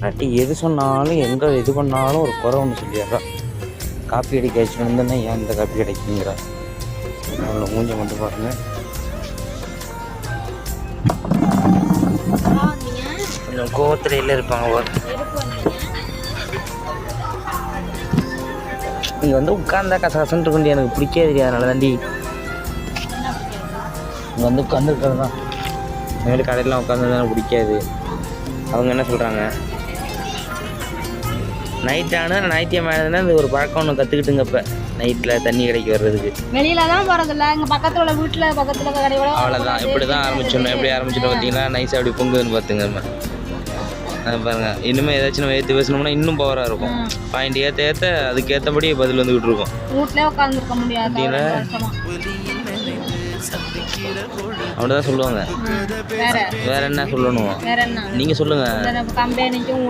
நட்டி எது சொன்னாலும் எங்கே இது பண்ணாலும் ஒரு குறை ஒன்று சொல்லிடுறா. காப்பி அடிக்க வச்சுருந்தேன்னா ஏன் இந்த காப்பி கிடைக்குங்கிறா. அவ்வளோ மூஞ்ச மட்டும் பாருங்க. கொஞ்சம் கோவத்தில இருப்பாங்க பாரு. இங்கே வந்து உட்காந்தா கசகசன்ட்டு கொண்டு எனக்கு பிடிக்கவே தெரியாது. அதனால தாண்டி இங்கே வந்து உட்காந்துருக்கிறது தான். இந்த மாதிரி கடையிலாம் உட்காந்து எனக்கு பிடிக்காது. அவங்க என்ன சொல்கிறாங்க, நைட்டான ஞாயிற்றுக்கிழமை ஆனதுன்னா இந்த ஒரு பழக்கம் ஒன்று கற்றுக்கிட்டுங்க. இப்போ நைட்டில் தண்ணி கடைக்கு வர்றதுக்கு வெளியில தான் போகிறதில்ல. எங்கள் பக்கத்தில் உள்ள வீட்டில் பக்கத்தில் கடையோட அவ்வளோதான். இப்படி தான் ஆரம்பிச்சிடணும். எப்படி ஆரம்பிச்சிட்டோம் பார்த்தீங்கன்னா, நைஸாக அப்படி பொங்குதுன்னு பார்த்துங்க. நம்ம பாருங்க, இன்னுமே ஏதாச்சும் நம்ம ஏற்றி பேசணும்னா இன்னும் பவராக இருக்கும். பாயிண்ட் ஏற்ற அதுக்கேற்றபடி பதில் வந்துக்கிட்டு இருக்கும். வீட்டிலே உட்காந்துருக்க முடியாது அப்படின்னா அப்படிதான் சொல்லுவாங்க. வேற என்ன சொல்லணும், நீங்கள் சொல்லுங்கள். கம்பெனிக்கும்